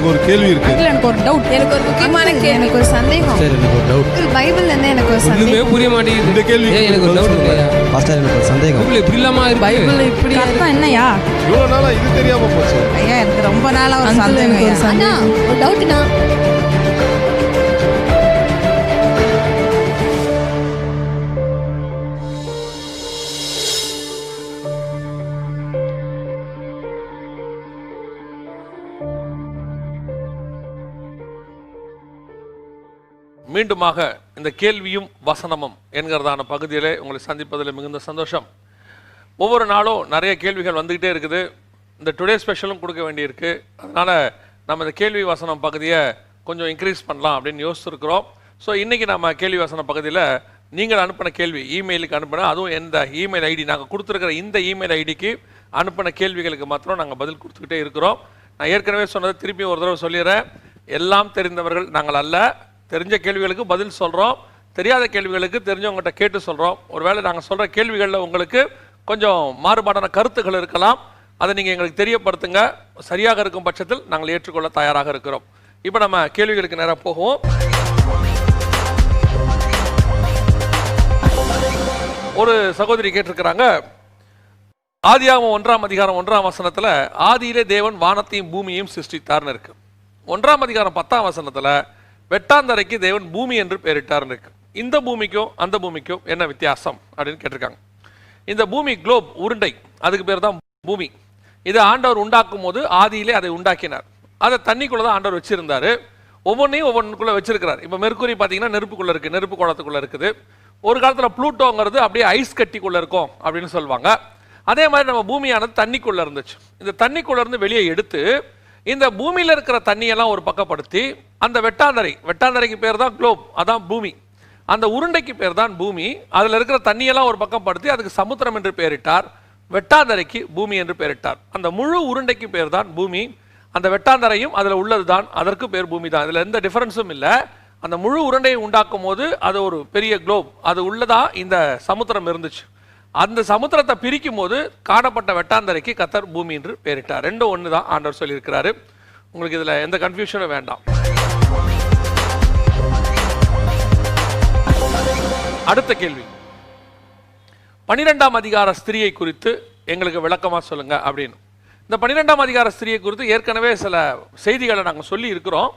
எனக்கு ஒரு கேள்வி இருக்கு. எனக்கு ஒரு டவுட். எனக்கு ஒரு முக்கியமான கேள்வி. எனக்கு ஒரு சந்தேகம். சரி, எனக்கு ஒரு டவுட். பைபிள்ல இருந்து எனக்கு ஒரு ஒண்ணுமே சந்தேகம். புரிய மாட்டேங்குது. இந்த கேள்வி எனக்கு ஒரு டவுட் இல்லையா? பாஸ்டர், எனக்கு ஒரு சந்தேகம். பைபிள் இப்படி இல்லாம இருக்கு. பைபிள்ல இப்படி அர்த்தம் என்னையா? இவ்வளவு நாளா இது தெரியாம போச்சு. ஐயா, எனக்கு ரொம்ப நாளா ஒரு சந்தேகம். அண்ணா, ஒரு டவுட்னா, மீண்டுமாக இந்த கேள்வியும் வசனமும் என்கிறதான பகுதியிலே உங்களை சந்திப்பதில் மிகுந்த சந்தோஷம். ஒவ்வொரு நாளும் நிறைய கேள்விகள் வந்துக்கிட்டே இருக்குது. இந்த டுடே ஸ்பெஷலும் கொடுக்க வேண்டியிருக்கு. அதனால் நம்ம இந்த கேள்வி வசனம் பகுதியை கொஞ்சம் இன்க்ரீஸ் பண்ணலாம் அப்படின்னு யோசிச்சுருக்கிறோம். ஸோ இன்றைக்கி நம்ம கேள்வி வசனம் பகுதியில் நீங்கள் அனுப்பின கேள்வி இமெயிலுக்கு அனுப்பின, அதுவும் எந்த இமெயில் ஐடி நாங்கள் கொடுத்துருக்கிற இந்த இமெயில் ஐடிக்கு அனுப்பின கேள்விகளுக்கு மாத்திரம் நாங்கள் பதில் கொடுத்துக்கிட்டே இருக்கிறோம். நான் ஏற்கனவே சொன்னதை திருப்பி ஒரு தடவை சொல்லிடுறேன். எல்லாம் தெரிந்தவர்கள் நாங்கள் அல்ல. தெரிஞ்ச கேள்விகளுக்கு பதில் சொல்கிறோம், தெரியாத கேள்விகளுக்கு தெரிஞ்சவங்ககிட்ட கேட்டு சொல்கிறோம். ஒருவேளை நாங்கள் சொல்கிற கேள்விகளில் உங்களுக்கு கொஞ்சம் மாறுபாடான கருத்துக்கள் இருக்கலாம். அதை நீங்கள் எங்களுக்கு தெரியப்படுத்துங்க. சரியாக இருக்கும் பட்சத்தில் நாங்கள் ஏற்றுக்கொள்ள தயாராக இருக்கிறோம். இப்போ நம்ம கேள்விகளுக்கு நேராக போகுவோம். ஒரு சகோதரி கேட்டிருக்கிறாங்க, ஆதியாகமம் 1ஆம் அதிகாரம் 1ஆம் வசனத்தில் ஆதியிலே தேவன் வானத்தையும் பூமியையும் சிருஷ்டித்தார்னு இருக்கு. 1ஆம் அதிகாரம் 10ஆம் வசனத்தில் வெட்டாந்தரைக்கு தேவன் பூமி என்று பெயரிட்டார்னு இருக்கு. இந்த பூமிக்கும் அந்த பூமிக்கும் என்ன வித்தியாசம் அப்படின்னு கேட்டிருக்காங்க. இந்த பூமி குளோப், உருண்டை, அதுக்கு பேர் தான் பூமி. இதை ஆண்டவர் உண்டாக்கும் போது ஆதியிலே அதை உண்டாக்கினார். அதை தண்ணிக்குள்ளே தான் ஆண்டவர் வச்சிருந்தாரு. ஒவ்வொன்றையும் ஒவ்வொன்றுக்குள்ளே வச்சிருக்கிறார். இப்போ மெர்க்குரி பார்த்தீங்கன்னா நெருப்புக்குள்ளே இருக்குது, நெருப்பு குளத்துக்குள்ளே இருக்குது. ஒரு காலத்தில் ப்ளூட்டோங்கிறது அப்படியே ஐஸ் கட்டிக்குள்ளே இருக்கும் அப்படின்னு சொல்லுவாங்க. அதே மாதிரி நம்ம பூமியானது தண்ணிக்குள்ளே இருந்துச்சு. இந்த தண்ணிக்குள்ளே இருந்து வெளியே எடுத்து இந்த பூமியில் இருக்கிற தண்ணியெல்லாம் ஒரு பக்கப்படுத்தி அந்த வெட்டாந்தரைக்கு பேர் தான் குளோப், அதான் பூமி. அந்த உருண்டைக்கு பேர் தான் பூமி. அதில் இருக்கிற தண்ணியெல்லாம் ஒரு பக்கம் படுத்தி அதுக்கு சமுத்திரம் என்று பெயரிட்டார். வெட்டாந்தரைக்கு பூமி என்று பெயரிட்டார். அந்த முழு உருண்டைக்கு பேர் தான் பூமி. அந்த வெட்டாந்தரையும் அதில் உள்ளது தான், அதற்கு பேர் பூமி தான். இதில் எந்த டிஃபரன்ஸும் இல்லை. அந்த முழு உருண்டையை உண்டாக்கும் போது அது ஒரு பெரிய குளோப், அது உள்ளதா இந்த சமுத்திரம் இருந்துச்சு. அந்த சமுத்திரத்தை பிரிக்கும் போது காணப்பட்ட வெட்டாந்தரைக்கு கர்த்தர் பூமி என்று பெயரிட்டார். ரெண்டும் ஒன்று தான் ஆண்டவர் சொல்லியிருக்கிறாரு. உங்களுக்கு இதில் எந்த கன்ஃபியூஷனும் வேண்டாம். அடுத்த கேள்வி, 12ஆம் அதிகார ஸ்திரியை குறித்து எங்களுக்கு விளக்கமாக சொல்லுங்க அப்படின்னு. இந்த 12ஆம் அதிகார ஸ்திரியை குறித்து ஏற்கனவே சில செய்திகளை நாங்கள் சொல்லி இருக்கிறோம்.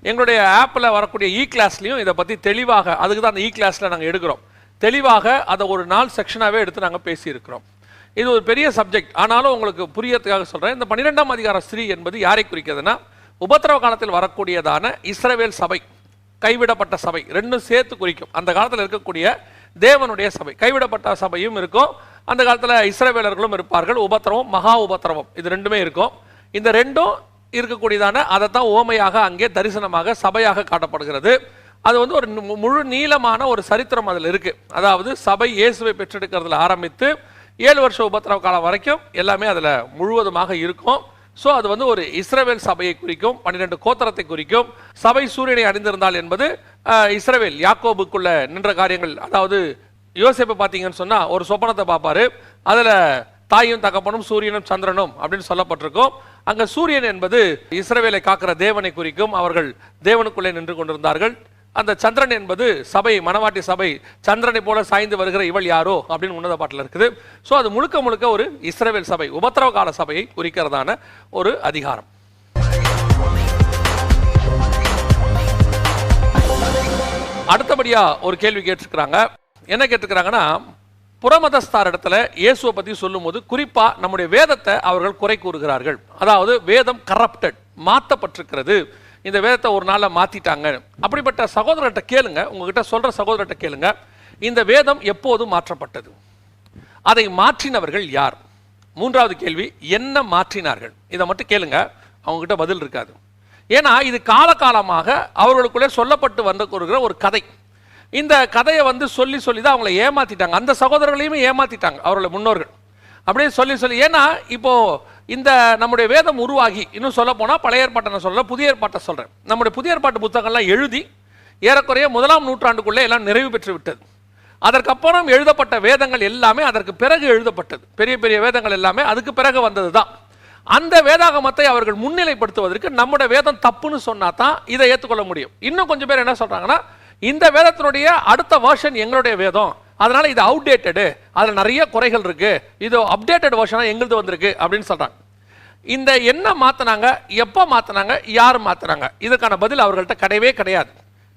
எங்களுடைய ஆப்பில் வரக்கூடிய இ கிளாஸ்லையும் இதை பற்றி தெளிவாக, அதுக்கு தான் அந்த இ கிளாஸில் நாங்கள் எடுக்கிறோம், தெளிவாக அதை ஒரு நாள் செக்ஷனாகவே எடுத்து நாங்கள் பேசியிருக்கிறோம். இது ஒரு பெரிய சப்ஜெக்ட், ஆனாலும் உங்களுக்கு புரியறதுக்காக சொல்கிறேன். இந்த 12ஆம் அதிகார ஸ்திரீ என்பது யாரை குறிக்கிறதுனா, உபத்திரவ காலத்தில் வரக்கூடியதான இஸ்ரவேல் சபை, கைவிடப்பட்ட சபை, ரெண்டும் சேர்த்து குறிக்கும். அந்த காலத்தில் இருக்கக்கூடிய தேவனுடைய சபை, கைவிடப்பட்ட சபையும் இருக்கும். அந்த காலத்தில் இஸ்ரவேலர்களும் இருப்பார்கள். உபத்திரவம், மகா உபத்திரவம், இது ரெண்டுமே இருக்கும். இந்த ரெண்டும் இருக்கக்கூடியதான அதைத்தான் ஓமையாக அங்கே தரிசனமாக சபையாக காட்டப்படுகிறது. அது வந்து ஒரு முழு நீளமான ஒரு சரித்திரம் அதில் இருக்கு. அதாவது சபை இயேசுவை பெற்றெடுக்கிறதுல ஆரம்பித்து 7 வருஷம் உபத்திரவ காலம் வரைக்கும் எல்லாமே அதில் முழுவதுமாக இருக்கும். ஸோ அது வந்து ஒரு இஸ்ரவேல் சபையை குறிக்கும், 12 கோத்திரத்தை குறிக்கும். சபை சூரியனை அணிந்திருந்தால் என்பது இஸ்ரவேல் யாக்கோபுக்குள்ள நின்ற காரியங்கள். அதாவது யோசேப்பை பார்த்தீங்கன்னு சொன்னால் ஒரு சொப்பனத்தை பார்ப்பாரு, அதில் தாயும் தகப்பனும் சூரியனும் சந்திரனும் அப்படின்னு சொல்லப்பட்டிருக்கும். அங்கே சூரியன் என்பது இஸ்ரவேலை காக்கிற தேவனை குறிக்கும். அவர்கள் தேவனுக்குள்ளே நின்று கொண்டிருந்தார்கள். அந்த சந்திரன் என்பது சபை, மணவாட்டி சபை, சந்திரனை போல சாய்ந்து வருகிற இவள் யாரோ அப்படின்னு உன்னத பாட்டில் இருக்குது. ஸோ அது முழுக்க முழுக்க ஒரு இஸ்ரவேல் சபை, உபத்திரவ கால சபையை குறிக்கிறதான ஒரு அதிகாரம். அடுத்தபடியா ஒரு கேள்வி கேட்டிருக்கிறாங்க. என்ன கேட்டிருக்கிறாங்கன்னா, புறமதஸ்தார் இடத்துல இயேசுவை பற்றி சொல்லும் போது குறிப்பா நம்முடைய வேதத்தை அவர்கள் குறை கூறுகிறார்கள். அதாவது வேதம் கரப்டட், மாற்றப்பட்டிருக்கிறது, இந்த வேதத்தை ஒரு நாளில் மாற்றிட்டாங்க. அப்படிப்பட்ட சகோதரர்கிட்ட கேளுங்க, உங்ககிட்ட சொல்கிற சகோதரர்கிட்ட கேளுங்க, இந்த வேதம் எப்போது மாற்றப்பட்டது, அதை மாற்றினவர்கள் யார்? மூன்றாவது கேள்வி, என்ன மாற்றினார்கள்? இதை மட்டும் கேளுங்க, அவங்ககிட்ட பதில் இருக்காது. ஏன்னா இது காலகாலமாக அவர்களுக்குள்ளே சொல்லப்பட்டு வந்திருக்கிற ஒரு கதை. இந்த கதையை வந்து சொல்லி சொல்லி தான் அவங்களை ஏமாற்றிட்டாங்க. அந்த சகோதரர்களையுமே ஏமாற்றிட்டாங்க அவர்களுடைய முன்னோர்கள். அப்படியே சொல்லி சொல்லி, ஏன்னா இப்போ இந்த நம்முடைய வேதம் உருவாகி, இன்னும் சொல்ல போனால் பழைய ஏற்பாட்டை நான் சொல்ல, புதிய ஏற்பாட்டை சொல்கிறேன். நம்முடைய புதிய ஏற்பாட்டு புத்தகங்கள்லாம் எழுதி ஏறக்குறைய 1ஆம் நூற்றாண்டுக்குள்ளே எல்லாம் நிறைவு பெற்று விட்டது. அதற்கப்புறம் எழுதப்பட்ட வேதங்கள் எல்லாமே அதற்கு பிறகு எழுதப்பட்டது. பெரிய பெரிய வேதங்கள் எல்லாமே அதுக்கு பிறகு வந்தது தான். அந்த வேதாகமத்தை அவர்கள் முன்னிலைப்படுத்துவதற்கு நம்முடைய வேதம் தப்புன்னு சொன்னா தான் இதை ஏற்றுக்கொள்ள முடியும். இன்னும் கொஞ்சம் பேர் என்ன சொல்றாங்கன்னா, இந்த வேதத்தினுடைய அடுத்த வெர்ஷன் எங்களுடைய வேதம், அதனால இது அவுடேட்டடு, அதில் நிறைய குறைகள் இருக்கு, இது அப்டேட்டட் வெர்ஷனாக எங்களுது வந்திருக்கு அப்படின்னு சொல்றாங்க. இந்த என்ன மாத்தினாங்க, எப்போ மாத்தினாங்க, யார் மாத்தினாங்க, இதுக்கான பதில் அவர்கள்ட்ட கிடையவே கிடையாது.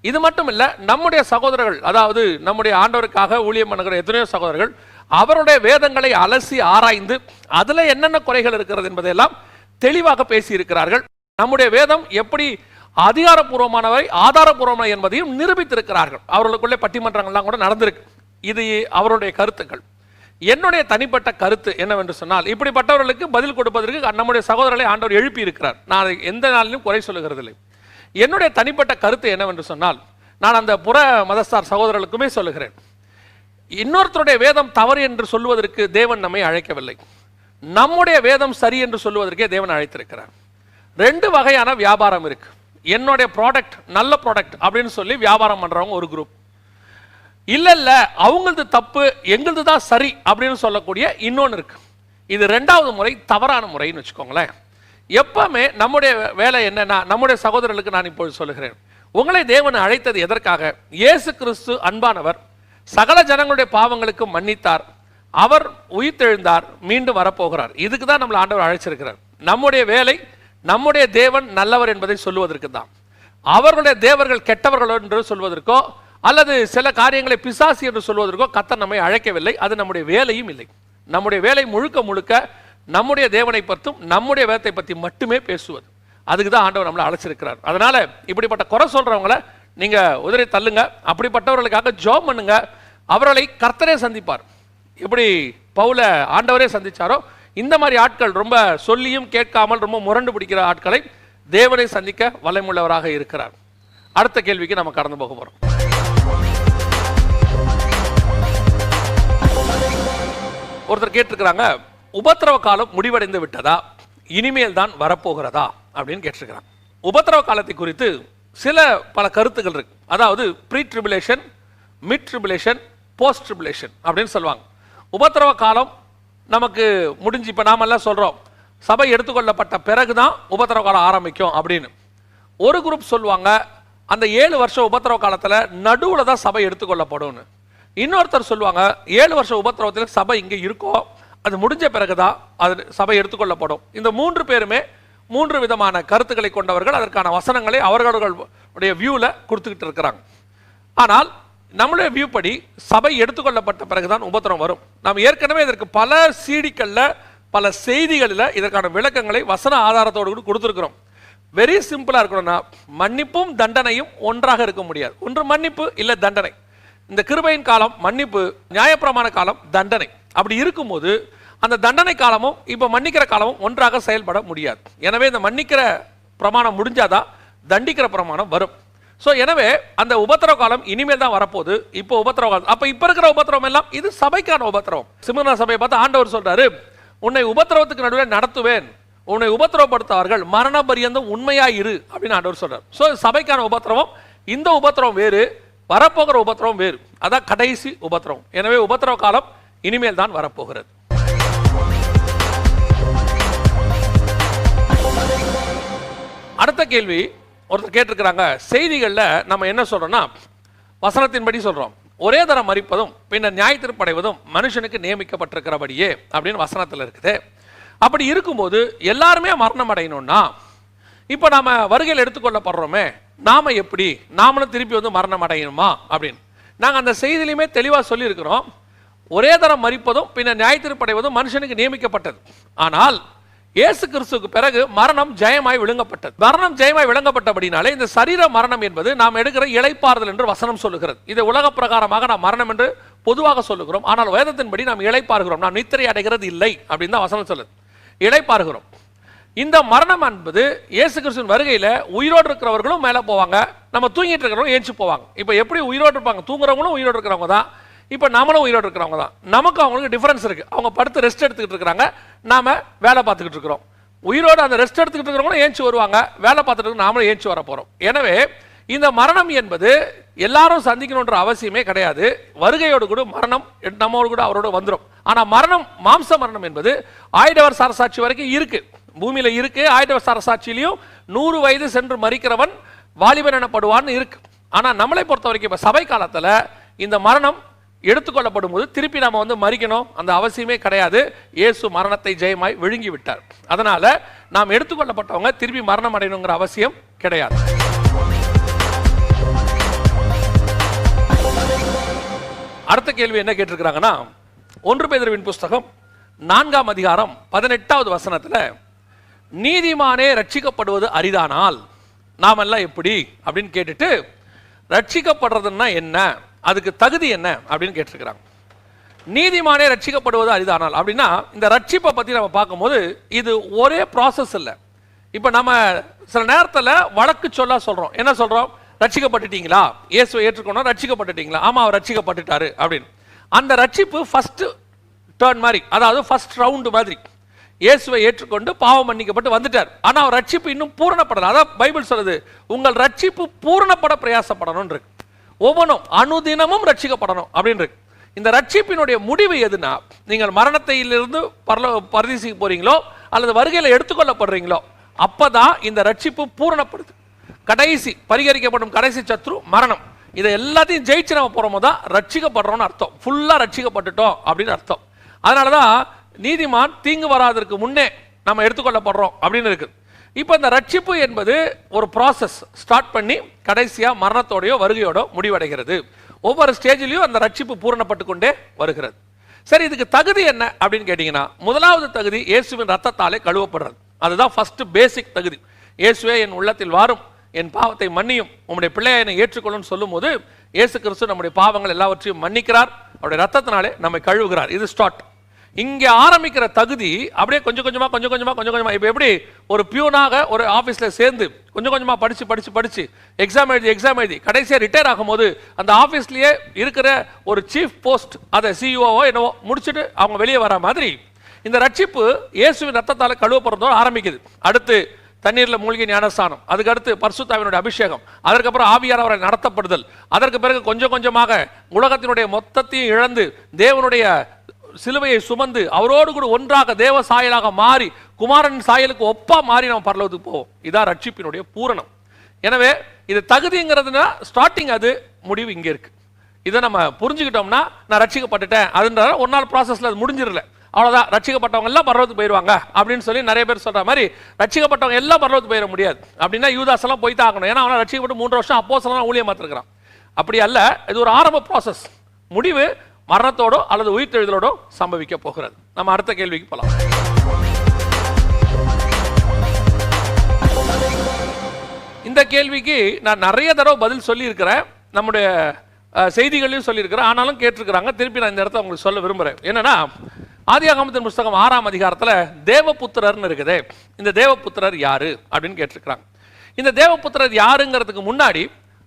இது மட்டும் இல்லை, நம்முடைய சகோதரர்கள், அதாவது நம்முடைய ஆண்டவருக்காக ஊழியம் பண்ணுகிற எத்தனையோ சகோதரர்கள் அவருடைய வேதங்களை அலசி ஆராய்ந்து அதில் என்னென்ன குறைகள் இருக்கிறது என்பதையெல்லாம் தெளிவாக பேசியிருக்கிறார்கள். நம்முடைய வேதம் எப்படி அதிகாரப்பூர்வமானவை ஆதாரப்பூர்வமான என்பதையும் நிரூபித்திருக்கிறார்கள். அவர்களுக்குள்ளே பட்டிமன்றங்கள்லாம் கூட நடந்திருக்கு. இது அவருடைய கருத்துக்கள். என்னுடைய தனிப்பட்ட கருத்து என்னவென்று சொன்னால், இப்படிப்பட்டவர்களுக்கு பதில் கொடுப்பதற்கு நம்முடைய சகோதரர்களை ஆண்டவர் எழுப்பி இருக்கிறார். நான் அதை எந்த நாளிலும் குறை சொல்லுகிறதில்லை. என்னுடைய தனிப்பட்ட கருத்து என்னவென்று சொன்னால், நான் அந்த புற மதஸ்தார் சகோதரர்களுக்குமே சொல்லுகிறேன், இன்னொருத்தருடைய வேதம் தவறு என்று சொல்லுவதற்கு தேவன் நம்மை அழைக்கவில்லை. நம்முடைய வேதம் சரி என்று சொல்லுவதற்கே தேவன் அழைத்திருக்கிறார். ரெண்டு வகையான வியாபாரம் இருக்கு. என்னுடைய ப்ராடக்ட் நல்ல ப்ராடக்ட் அப்படின்னு சொல்லி வியாபாரம் பண்றவங்க ஒரு குரூப், இல்ல அவங்களது தப்பு எங்களது தான் சரி அப்படின்னு சொல்லக்கூடிய இன்னொன்று இருக்கு. இது ரெண்டாவது முறை, தவறான முறைன்னு வச்சுக்கோங்களேன். எப்பவுமே நம்முடைய வேலை என்னன்னா, நம்முடைய சகோதரர்களுக்கு நான் இப்பொழுது சொல்லுகிறேன், உங்களை தேவன் அழைத்தது எதற்காக? இயேசு கிறிஸ்து அன்பானவர், சகல ஜனங்களுடைய பாவங்களுக்கு மன்னித்தார், அவர் உயிர்த்தெழுந்தார், மீண்டும் வரப்போகிறார். இதுக்கு தான் நம்மளை ஆண்டவர் அழைச்சிருக்கிறார். நம்முடைய வேலை நம்முடைய தேவன் நல்லவர் என்பதை சொல்லுவதற்கு தான். அவர்களுடைய தேவர்கள் கெட்டவர்கள் என்று சொல்வதற்கோ அல்லது சில காரியங்களை பிசாசு என்று சொல்வதற்கோ கர்த்தர் நம்மை அழைக்கவில்லை. அது நம்முடைய வேலையும் இல்லை. நம்முடைய வேலை முழுக்க முழுக்க நம்முடைய தேவனை பற்றும் நம்முடைய வேதத்தை பற்றி மட்டுமே பேசுவது. அதுக்கு தான் ஆண்டவர் நம்மளை அழைச்சிருக்கிறார். அதனால இப்படிப்பட்ட குறை சொல்றவங்களை நீங்க உதறி தள்ளுங்க. அப்படிப்பட்டவர்களுக்காக ஜெபம் பண்ணுங்க. அவர்களை கர்த்தரே சந்திப்பார். எப்படி பவுல ஆண்டவரே சந்திச்சாரோ, இந்த மாதிரி ஆட்கள் ரொம்ப சொல்லியும் கேட்காமல் ரொம்ப முரண்டு பிடிக்கிற ஆட்களை தேவனை சந்திக்க வல்லமையுள்ளவராக இருக்கிறார். அடுத்த கேள்விக்கு நம்ம கடந்து போக போறோம். ஒருத்தர் கேட்டிருக்கிறாங்க, உபத்திரவ காலம் முடிவடைந்து விட்டதா, இனிமேல் தான் வரப்போகிறதா அப்படின்னு கேட்டிருக்கிறாங்க. உபத்திரவ காலத்தை குறித்து பல கருத்துக்கள் இருக்கு. அதாவது pre tribulation, mid tribulation, post tribulation அப்படின்னு சொல்லுவாங்க. உபத்திரவ காலம் நமக்கு முடிஞ்சு, இப்போ நாமெல்லாம் சொல்றோம் சபை எடுத்துக்கொள்ளப்பட்ட பிறகுதான் உபத்திரவ காலம் ஆரம்பிக்கும் அப்படின்னு. ஒரு குரூப் சொல்லுவாங்க அந்த 7 வருஷம் உபத்திரவ காலத்தில் நடுவில் தான் சபை எடுத்துக்கொள்ளப்படும். இன்னொருத்தர் சொல்லுவாங்க 7 வருஷம் உபத்திரவத்தில் சபை இங்கே இருக்கும், அது முடிஞ்ச பிறகுதான் அது சபை எடுத்துக்கொள்ளப்படும். இந்த 3 பேருமே 3 விதமான கருத்துக்களை கொண்டவர்கள். அதற்கான வசனங்களை அவர்களுடைய வியூவில் கொடுத்துக்கிட்டு இருக்கிறாங்க. ஆனால் நம்மளுடைய வியூ படி சபை எடுத்துக்கொள்ளப்பட்ட பிறகுதான் உபத்திரம் வரும். நாம் ஏற்கனவே இதற்கு பல சீடிகளில் பல செய்திகளில் இதற்கான விளக்கங்களை வசன ஆதாரத்தோடு கூட கொடுத்துருக்கிறோம். வெரி சிம்பிளாக இருக்கணும்னா, மன்னிப்பும் தண்டனையும் ஒன்றாக இருக்க முடியாது. ஒன்று மன்னிப்பு, இல்லை தண்டனை. இந்த கிருபையின் காலம் மன்னிப்பு, நியாயப்பிரமாண காலம் தண்டனை. அப்படி இருக்கும்போது அந்த தண்டனை காலமும் இப்போ மன்னிக்கிற காலமும் ஒன்றாக செயல்பட முடியாது. எனவே இந்த மன்னிக்கிற பிரமாணம் முடிஞ்சாதான் தண்டிக்கிற பிரமாணம் வரும். ஸோ எனவே அந்த உபத்திரவ காலம் இனிமேல் தான் வரப்போகுது. இப்போ உபத்திரவ காலம், அப்போ இப்போ இருக்கிற உபத்திரவம் எல்லாம் இது சபைக்கான உபத்திரவம். சிமர்னா சபையை பார்த்து ஆண்டவர் சொல்றாரு, உன்னை உபத்திரவத்துக்கு நடுவில் நடத்துவேன், உன்னை உபத்திரவப்படுத்துவார்கள், மரண பரியந்தம் உண்மையாயிரு அப்படின்னு ஆண்டவர் சொல்றார். ஸோ சபைக்கான உபத்திரவம், இந்த உபத்திரவம் வேறு, வரப்போகிற உபத்திரவம் வேறு. அதான் கடைசி உபத்திரவம். எனவே உபத்திரவ காலம் இனிமேல் தான் வரப்போகிறது. அடுத்த கேள்வி ஒருத்தர் கேட்டிருக்கிறாங்க, செய்திகளில் நம்ம என்ன சொல்றோம்னா, வசனத்தின்படி சொல்றோம், ஒரே தரம் மரிப்பதும் பின்னர் நியாயத்தீர்ப்படைவதும் மனுஷனுக்கு நியமிக்கப்பட்டிருக்கிறபடியே அப்படின்னு வசனத்தில் இருக்குது. அப்படி இருக்கும்போது எல்லாருமே மரணம் அடையணும்னா, இப்போ நாம வருகையில் எடுத்துக்கொள்ளப்படுறோமே, நாம எப்படி நாமளும் திருப்பி வந்து மரணம் அடையணுமா அப்படின்னு நாங்கள் அந்த செய்தியிலுமே தெளிவாக சொல்லியிருக்கிறோம். ஒரே தரம் மரிப்பதும் பின்னர் நியாயத்தீர்ப்படைவதும் மனுஷனுக்கு நியமிக்கப்பட்டது. ஆனால் இயேசு கிறிஸ்துவுக்கு பிறகு மரணம் ஜெயமாய் விழுங்கப்பட்டது. மரணம் ஜெயமாய் விழுங்கப்பட்டபடினாலே இந்த சரீர மரணம் என்பது நாம் எடுக்கிற இளைப்பாறுதல் என்று வசனம் சொல்லுகிறது. இது உலக பிரகாரமாக நாம் மரணம் என்று பொதுவாக சொல்லுகிறோம். ஆனால் வேதத்தின்படி நாம் இளைப்பாறுகிறோம். நாம் நித்திரை அடைகிறது இல்லை அப்படின்னு தான் வசனம் சொல்லுது. இளைப்பாறுகிறோம். இந்த மரணம் என்பது இயேசு கிறிஸ்துவின் வருகையில உயிரோடு இருக்கிறவர்களும் மேலே போவாங்க, நம்ம தூங்கிட்டு இருக்கிறவங்க ஏஞ்சி போவாங்க. இப்போ எப்படி உயிரோடு இருப்பாங்க, தூங்குறவங்களும் உயிரோடு இருக்கிறவங்க தான், இப்போ நம்மளும் உயிரோடு இருக்கிறவங்க தான். நமக்கு அவங்களுக்கு டிஃபரன்ஸ் இருக்கு. அவங்க படுத்து ரெஸ்ட் எடுத்துக்கிட்டு இருக்கிறாங்க, நாம வேலை பார்த்துக்கிட்டு இருக்கிறோம். உயிரோடு அந்த ரெஸ்ட் எடுத்துக்கிட்டு இருக்கிறவங்களும் ஏஞ்சி வருவாங்க, வேலை பார்த்துட்டு நாமளும் ஏஞ்சி வர போறோம். எனவே இந்த மரணம் என்பது எல்லாரும் சந்திக்கணுன்ற அவசியமே கிடையாது. வருகையோடு கூட மரணம் நம்மோடு கூட அவரோட வந்துடும். ஆனா மரணம், மாம்ச மரணம் என்பது ஆயிடவர் சாட்சி வரைக்கும் இருக்கு. பூமியில இருக்கு. ஆயுத அரசாட்சியிலையும் 100 வயது சென்று மரிக்கிறவன் வாலிபன் எனப்படுவான்னு இருக்கு. ஆனா நம்மளை பொறுத்த வரைக்கும் இப்ப சபை காலத்துல இந்த மரணம் எடுத்துக்கொள்ளப்படும் போது திருப்பி நாம மறிக்கணும் அந்த அவசியமே கிடையாது. இயேசு மரணத்தை ஜெயமாய் விழுங்கி விட்டார். அதனால நாம் எடுத்துக்கொள்ளப்பட்டவங்க திருப்பி மரணம் அடையணுங்கிற அவசியம் கிடையாது. அடுத்த கேள்வி என்ன கேட்டிருக்கிறாங்கன்னா, 1 பேதுருவின் புஸ்தகம் 4ஆம் அதிகாரம் 18வது வசனத்துல, நீதிமானே ரட்சிக்கப்படுவது அரிதானால் நாம் எல்லாம் எப்படி அப்படின்னு கேட்டுட்டு, ரட்சிக்கப்படுறதுன்னா என்ன, அதுக்கு தகுதி என்ன அப்படின்னு கேட்டிருக்கிறாங்க. நீதிமானே ரட்சிக்கப்படுவது அரிதானால் அப்படின்னா இந்த ரட்சிப்பை பத்தி நம்ம பார்க்கும்போது இது ஒரே ப்ராசஸ் இல்லை. இப்ப நம்ம சில நேரத்தில் வழக்கு சொல்றோம். என்ன சொல்றோம்? ரட்சிக்கப்பட்டுட்டீங்களா, இயேசுவை ஏற்றுக்கணும், ரட்சிக்கப்பட்டுட்டீங்களா, ஆமா அவர் ரட்சிக்கப்பட்டுட்டாரு அப்படின்னு. அந்த ரட்சிப்பு ஃபர்ஸ்ட் டர்ன் மாதிரி, அதாவது ஃபர்ஸ்ட் ரவுண்டு மாதிரி. இயேசுவை ஏற்றுக்கொண்டு பாவம் மன்னிக்கப்பட்டு வந்துட்டார். ஆனா அவர் ரட்சிப்பு இன்னும் பூரணப்படல. அதான் பைபிள் சொல்லுது, உங்கள் ரட்சிப்பு பூரணப்பட பிரயாசப்படணும் இருக்கு. ஒவ்வொன்றும் அனுதினமும் ரட்சிக்கப்படணும் அப்படின்னு இருக்கு. இந்த ரட்சிப்பினுடைய முடிவு எதுனா, நீங்கள் மரணத்திலிருந்து பரதீசிக்கு போறீங்களோ அல்லது வருகையில் எடுத்துக்கொள்ளப்படுறீங்களோ அப்பதான் இந்த ரட்சிப்பு பூரணப்படுது. கடைசி பரிகரிக்கப்படும் கடைசி சத்ரு மரணம். இதை எல்லாத்தையும் ஜெயிச்சு நம்ம போறோமோ தான் ரட்சிக்கப்படுறோம்னு அர்த்தம். ஃபுல்லா ரட்சிக்கப்பட்டுட்டோம் அப்படின்னு அர்த்தம். அதனாலதான் நீதிமான் தீங்கு வராதற்கு முன்னே நம்ம எடுத்துக்கொள்ளப்படுறோம் அப்படின்னு இருக்கு. இப்போ இந்த ரட்சிப்பு என்பது ஒரு ப்ராசஸ் ஸ்டார்ட் பண்ணி கடைசியா மரணத்தோடையோ வருகையோட முடிவடைகிறது. ஒவ்வொரு ஸ்டேஜிலையும் அந்த ரட்சிப்பு பூரணப்பட்டு கொண்டே வருகிறது. சரி, இதுக்கு தகுதி என்ன அப்படின்னு கேட்டீங்கன்னா, முதலாவது தகுதி இயேசுவின் ரத்தத்தாலே கழுவப்படுறது. அதுதான் ஃபர்ஸ்ட் பேசிக் தகுதி. இயேசுவே என் உள்ளத்தில் வாரும், என் பாவத்தை மன்னியும், உம்முடைய பிள்ளையை என்னை ஏற்றுக்கொள்ளும் சொல்லும் போது இயேசு கிறிஸ்து நம்முடைய பாவங்கள் எல்லாவற்றையும் மன்னிக்கிறார், அவருடைய ரத்தத்தினாலே நம்மை கழுவுகிறார். இது ஸ்டார்ட். இங்க ஆரம்பிக்கிற தகுதி அப்படியே கொஞ்சம் கொஞ்சமா இப்ப எப்படி ஒரு பியூனாக ஒரு ஆபீஸ்ல சேர்ந்து கொஞ்சம் கொஞ்சமா படிச்சு எக்ஸாம் எழுதி கடைசியா ரிட்டையர் ஆகும்போது அந்த ஆபீஸ்லயே இருக்கிற ஒரு சீஃப் போஸ்ட், அதை சிஇஓவோ என்னவோ முடிச்சுட்டு அவங்க வெளியே வர மாதிரி இந்த ரட்சிப்பு இயேசுவின் ரத்தத்தால கழுவப்படுறதோடு ஆரம்பிக்குது. அடுத்து தண்ணீர்ல மூழ்கி ஞானஸ்தானம், அதுக்கு அடுத்து பரிசுத்தாவினுடைய அபிஷேகம், அதற்கப்புறம் ஆவியானவரை நடத்தப்படுதல், அதற்கு பிறகு கொஞ்சம் கொஞ்சமாக உலகத்தினுடைய மொத்தத்தையும் இழந்து தேவனுடைய சிலுவையை சுமந்து அவரோடு கூட ஒன்றாக தேவ சாயலாக மாறி குமாரன் சாயலுக்கு ஒப்பா மாறி நம்ம பரலோகத்துக்கு போவோம். இதான் ரட்சிப்பினுடைய பூரணம். எனவே இது தகுதிங்கிறதுனா ஸ்டார்டிங், அது முடிவு இங்க இருக்கு. இதை நம்ம புரிஞ்சுக்கிட்டோம்னா நான் ரட்சிக்கப்பட்டுட்டேன் அதுன்ற ஒரு நாள் ப்ராசஸ்ல அது முடிஞ்சிடல, அவ்வளவுதான் ரட்சிக்கப்பட்டவங்க எல்லாம் பரலோகத்துக்கு போயிடுவாங்க அப்படின்னு சொல்லி நிறைய பேர் சொல்ற மாதிரி ரட்சிக்கப்பட்டவங்க எல்லாம் பரலோகத்துக்கு போயிட முடியாது. அப்படின்னா யூதாஸ் எல்லாம் போய் தான் ஆகணும். ஏன்னா அவனை ரட்சிக்கப்பட்டு 3 வருஷம் அப்போஸ்தலனா ஊழியம் பார்த்திருக்கிறான். அப்படி அல்ல, இது ஒரு ஆரம்ப ப்ராசஸ். முடிவு மரணத்தோடோ அல்லது உயிர்த்தெழுதலோடோ சம்பவிக்க போகிறது. நம்ம அடுத்த கேள்விக்கு போலாம். இந்த கேள்விக்கு நான் நிறைய தடவை பதில் சொல்லி இருக்கிறேன், நம்முடைய செய்திகளையும் சொல்லியிருக்கிறேன். ஆனாலும் கேட்டிருக்கிறாங்க, திருப்பி நான் இந்த இடத்த உங்களுக்கு சொல்ல விரும்புகிறேன். என்னன்னா, ஆதியாகமத்தின் புஸ்தகம் 6ஆம் அதிகாரத்தில் தேவபுத்திரர்னு இருக்குது. இந்த தேவபுத்திரர் யாரு அப்படின்னு கேட்டிருக்கிறாங்க. இந்த தேவபுத்திரர் யாருங்கிறதுக்கு முன்னாடி